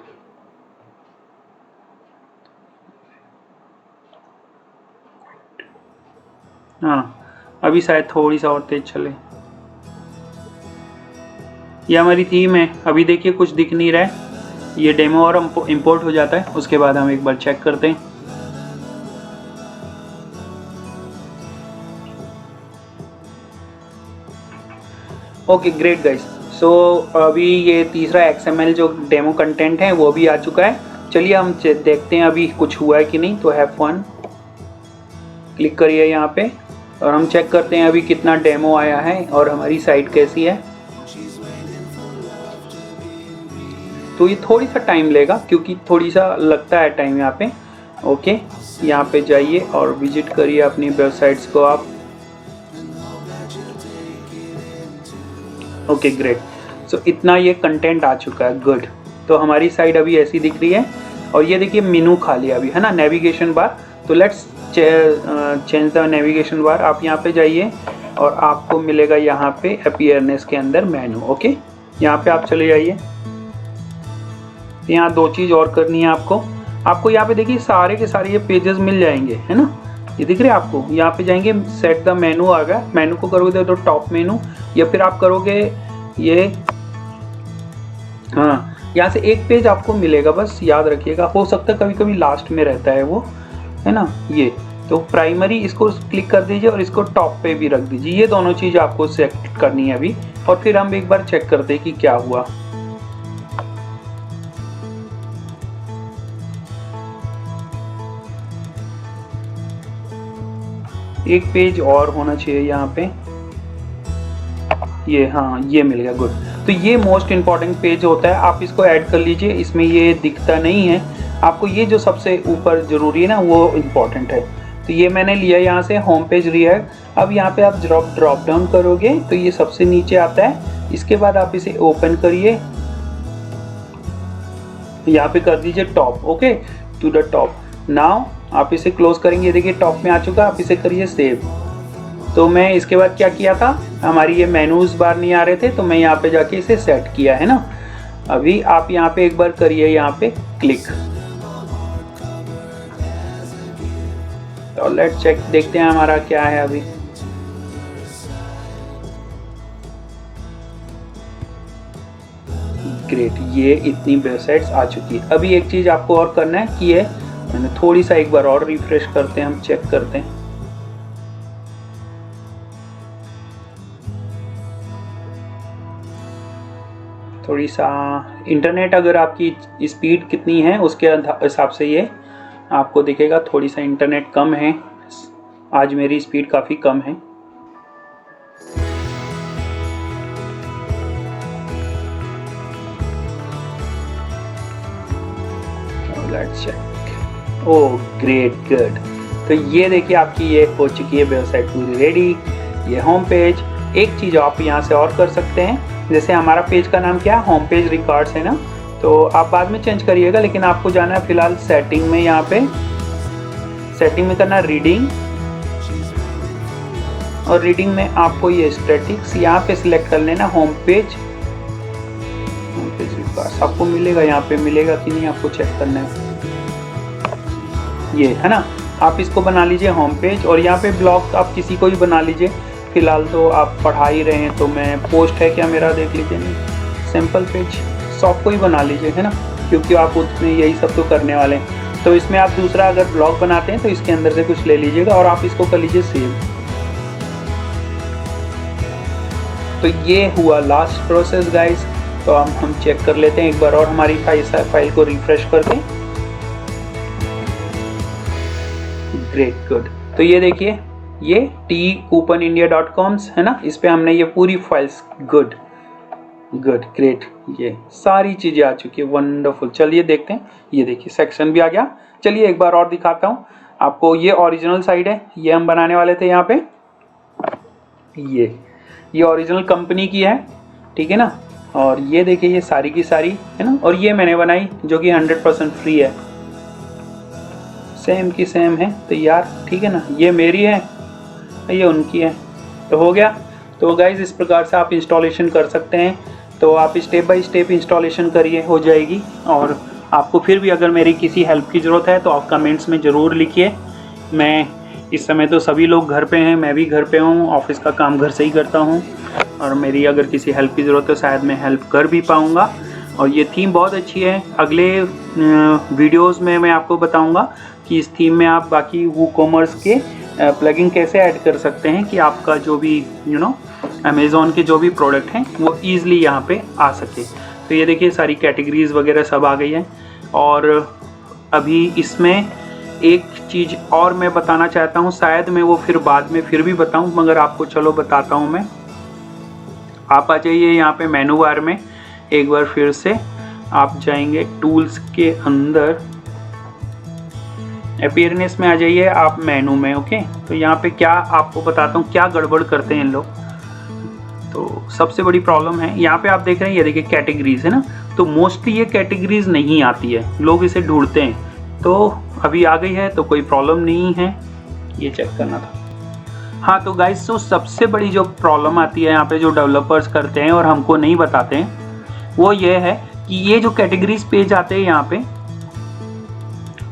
हाँ, अभी शायद थोड़ी सा और तेज चले। ये हमारी थीम है। अभी देखिए कुछ दिख नहीं रहा है, ये डेमो और इंपोर्ट हो जाता है, उसके बाद हम एक बार चेक करते हैं। ओके ग्रेट गाइस, सो अभी ये तीसरा XML जो डेमो कंटेंट है वो भी आ चुका है। चलिए हम देखते हैं अभी कुछ हुआ है कि नहीं। तो हैव फन क्लिक करिए यहाँ पे और हम चेक करते हैं अभी कितना डेमो आया है और हमारी साइट कैसी है। तो ये थोड़ी सा टाइम लेगा, क्योंकि थोड़ी सा लगता है टाइम यहाँ पे। ओके, यहाँ पे जाइए और विजिट करिए अपनी वेबसाइट्स को आप। ओके ग्रेट, सो इतना ये कंटेंट आ चुका है। गुड, तो हमारी साइट अभी ऐसी दिख रही है। और ये देखिए मेनू खाली अभी है ना, नेविगेशन बार। तो let's change the navigation bar. आप यहाँ पे जाइए और आपको मिलेगा यहाँ पे अपीयरनेस के अंदर मेनू। ओके, यहाँ पे आप चले जाइए। यहाँ 2 चीज़ और करनी है आपको यहाँ पे देखिए सारे के सारे ये पेजेस मिल जाएंगे, है ना, ये दिख रहे हैं आपको। यहाँ पे जाएंगे, सेट द मेनू आ गया। मेनू को करोगे तो टॉप मेनू, या फिर आप करोगे ये, हाँ, यहाँ से एक पेज आपको मिलेगा, बस याद रखिएगा। हो सकता है कभी कभी लास्ट में रहता है वो, है ना। ये तो प्राइमरी, इसको क्लिक कर दीजिए और इसको टॉप पे भी रख दीजिए। ये दोनों चीज़ आपको सेलेक्ट करनी है अभी, और फिर हम एक बार चेक करते हैं कि क्या हुआ। एक पेज और होना चाहिए यहाँ पे, ये, हाँ, ये मिल गया। गुड, तो ये मोस्ट इम्पॉर्टेंट पेज होता है, आप इसको ऐड कर लीजिए। इसमें ये दिखता नहीं है आपको, ये जो सबसे ऊपर जरूरी है ना वो इम्पॉर्टेंट है। तो ये मैंने लिया यहाँ से, होम पेज रिएक्ट। अब यहाँ पे आप ड्रॉप डाउन करोगे तो ये सबसे नीचे आता है। इसके बाद आप इसे ओपन करिए, यहाँ पे कर दीजिए top. Okay, to the top. Now आप इसे क्लोज करेंगे, देखिए टॉप में आ चुका। आप इसे करिए सेव। तो मैं इसके बाद क्या किया था, हमारी ये मेनूज बार नहीं आ रहे थे, तो मैं यहाँ पे जाके इसे सेट किया है ना। अभी आप यहाँ पे एक बार करिए, यहाँ पे क्लिक। तो लेट्स चेक, देखते हैं हमारा क्या है अभी। ग्रेट, ये इतनी वेबसाइट्स आ चुकी है। अभी एक चीज़ आपको और करना है कि ये मैंने थोड़ी सा एक बार और रिफ्रेश करते हैं, हम चेक करते हैं। थोड़ी सा इंटरनेट, अगर आपकी स्पीड कितनी है उसके हिसाब से ये आपको दिखेगा। थोड़ी सा इंटरनेट कम है, आज मेरी स्पीड काफ़ी कम है। Let's check. Oh great, good. तो ये देखिए आपकी ये हो चुकी है वेबसाइट पूरी रेडी। ये होम पेज। एक चीज़ आप यहाँ से और कर सकते हैं, जैसे हमारा पेज का नाम क्या है, होम पेज रिकॉर्ड्स है ना, तो आप बाद में चेंज करिएगा, लेकिन आपको जाना है फिलहाल सेटिंग में। यहाँ पे सेटिंग में करना रीडिंग, और रीडिंग में आपको ये स्टैटिक्स यहाँ पे सिलेक्ट कर लेना, होम पेज रिकॉर्ड्स आपको मिलेगा, यहाँ पे मिलेगा कि नहीं आपको चेक करना है, ये है ना। आप इसको बना लीजिए होम पेज, और यहाँ पे ब्लॉग आप किसी को भी बना लीजिए। फिलहाल तो आप पढ़ा ही रहे हैं, तो मैं पोस्ट है क्या मेरा देख लीजिए, नहीं सिंपल पेज शॉप को ही बना लीजिए, है ना, क्योंकि आप उसमें यही सब तो करने वाले हैं। तो इसमें आप दूसरा अगर ब्लॉग बनाते हैं तो इसके अंदर से कुछ ले लीजिएगा और आप इसको कर लीजिए सेव। तो ये हुआ लास्ट प्रोसेस गाइस। तो हम चेक कर लेते हैं एक बार और हमारी फाइल को रिफ्रेश करके। Great, good. तो ये देखिए, ये tcouponindia.com है ना, इस पे हमने ये पूरी फाइल्स, गुड गुड ग्रेट, ये सारी चीज़ें आ चुकी है, वंडरफुल। चलिए देखते हैं, ये देखिए सेक्शन भी आ गया। चलिए एक बार और दिखाता हूँ आपको। ये ओरिजिनल साइड है, ये हम बनाने वाले थे यहाँ पे। ये ओरिजिनल कंपनी की है, ठीक है ना। और ये देखिए ये सारी की सारी है ना, और ये मैंने बनाई जो कि 100% फ्री है, सेम की सेम है तैयार, ठीक है ना। ये मेरी है, ये उनकी है, तो हो गया। तो गाइज इस प्रकार से आप इंस्टॉलेशन कर सकते हैं। तो आप स्टेप बाय स्टेप इंस्टॉलेशन करिए, हो जाएगी। और आपको फिर भी अगर मेरी किसी हेल्प की ज़रूरत है तो आप कमेंट्स में ज़रूर लिखिए। मैं इस समय तो सभी लोग घर पे हैं, मैं भी घर पे हूँ, ऑफिस का काम घर से ही करता हूँ, और मेरी अगर किसी हेल्प की ज़रूरत है शायद मैं हेल्प कर भी पाऊँगा। और ये थीम बहुत अच्छी है। अगले वीडियोज़ में मैं आपको बताऊँगा कि इस थीम में आप बाकी वूकॉमर्स के प्लगइन कैसे ऐड कर सकते हैं कि आपका जो भी अमेज़ॉन के जो भी प्रोडक्ट हैं वो ईज़िली यहाँ पे आ सके। तो ये देखिए सारी कैटेगरीज़ वगैरह सब आ गई है। और अभी इसमें एक चीज़ और मैं बताना चाहता हूँ, शायद मैं वो फिर बाद में फिर भी बताऊँ, मगर आपको चलो बताता हूँ मैं। आप आ जाइए यहाँ पे मेनू बार में, एक बार फिर से आप जाएंगे टूल्स के अंदर, अपीयरेंस में आ जाइए आप मेनू में। ओके, तो यहाँ पे क्या आपको बताता हूँ क्या गड़बड़ करते हैं इन लोग। तो सबसे बड़ी प्रॉब्लम है यहाँ पे आप देख रहे हैं, ये देखिए कैटेगरीज है ना, तो मोस्टली ये कैटेगरीज नहीं आती है, लोग इसे ढूंढते हैं। तो अभी आ गई है तो कोई प्रॉब्लम नहीं है, ये चेक करना था। हाँ तो गाइस, तो सबसे बड़ी जो प्रॉब्लम आती है यहाँ पे जो डेवलपर्स करते हैं और हमको नहीं बताते हैं, वो ये है कि ये जो कैटेगरीज पेज आते हैं यहाँ पे,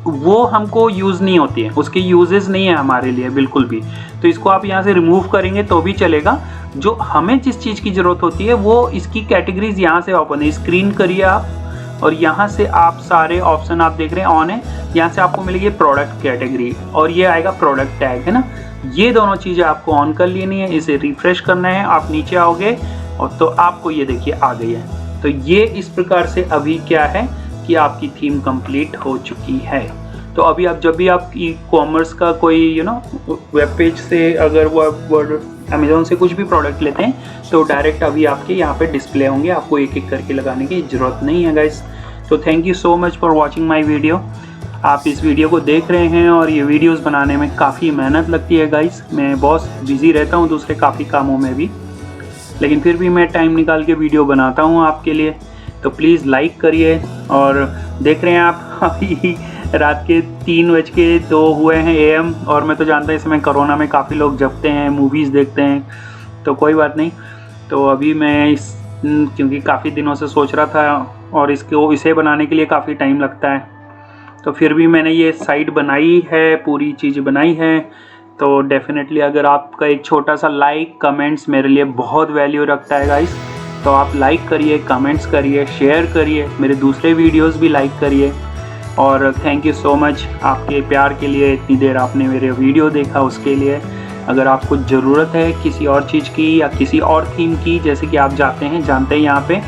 वो हमको यूज़ नहीं होती है, उसके यूजेस नहीं है हमारे लिए बिल्कुल भी। तो इसको आप यहाँ से रिमूव करेंगे तो भी चलेगा। जो हमें जिस चीज़ की ज़रूरत होती है वो इसकी कैटेगरीज यहाँ से ओपन है, स्क्रीन करिए आप, और यहाँ से आप सारे ऑप्शन आप देख रहे हैं ऑन है। यहाँ से आपको मिलेगी प्रोडक्ट कैटेगरी और ये आएगा प्रोडक्ट टैग, है ना। ये दोनों चीज़ें आपको ऑन कर लेनी है, इसे रिफ्रेश करना है। आप नीचे आओगे और तो आपको ये देखिए आ गई है। तो ये इस प्रकार से अभी क्या है कि आपकी थीम कंप्लीट हो चुकी है। तो अभी आप जब भी आप ई कॉमर्स का कोई वेब पेज से अगर वो अमेज़ॉन से कुछ भी प्रोडक्ट लेते हैं तो डायरेक्ट अभी आपके यहाँ पे डिस्प्ले होंगे, आपको एक एक करके लगाने की ज़रूरत नहीं है गाइस। तो thank you so much for watching my video. आप इस वीडियो को देख रहे हैं और ये वीडियोस बनाने में काफ़ी मेहनत लगती है गाइस। मैं बहुत बिजी रहता हूँ दूसरे काफ़ी कामों में भी, लेकिन फिर भी मैं टाइम निकाल के वीडियो बनाता हूँ आपके लिए। तो प्लीज़ लाइक करिए। और देख रहे हैं आप अभी रात के 3:02 हुए हैं AM, और मैं तो जानता हूँ इसमें कोरोना में काफ़ी लोग जगते हैं, मूवीज़ देखते हैं, तो कोई बात नहीं। तो अभी मैं क्योंकि काफ़ी दिनों से सोच रहा था और इसे बनाने के लिए काफ़ी टाइम लगता है, तो फिर भी मैंने ये साइट बनाई है, पूरी चीज़ बनाई है। तो डेफिनेटली अगर आपका एक छोटा सा लाइक कमेंट्स मेरे लिए बहुत वैल्यू रखता है गाइस, तो आप लाइक करिए, कमेंट्स करिए, शेयर करिए, मेरे दूसरे वीडियोस भी लाइक करिए। और थैंक यू सो मच आपके प्यार के लिए, इतनी देर आपने मेरे वीडियो देखा उसके लिए। अगर आपको ज़रूरत है किसी और चीज़ की या किसी और थीम की, जैसे कि आप जानते हैं यहाँ पे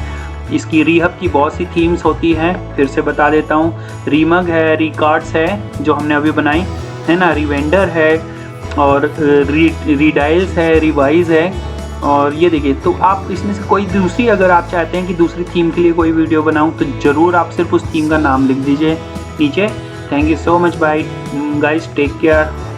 इसकी रीहब की बहुत सी थीम्स होती हैं, फिर से बता देता हूँ। रीमग है, रिकॉर्ड्स है जो हमने अभी बनाई है ना, रिवेंडर है, और रीडाइल्स है, रिवाइज है। और ये देखिए, तो आप इसमें से कोई दूसरी अगर आप चाहते हैं कि दूसरी थीम के लिए कोई वीडियो बनाऊं तो ज़रूर आप सिर्फ उस थीम का नाम लिख दीजिए नीचे। Thank you so much bye guys, take care.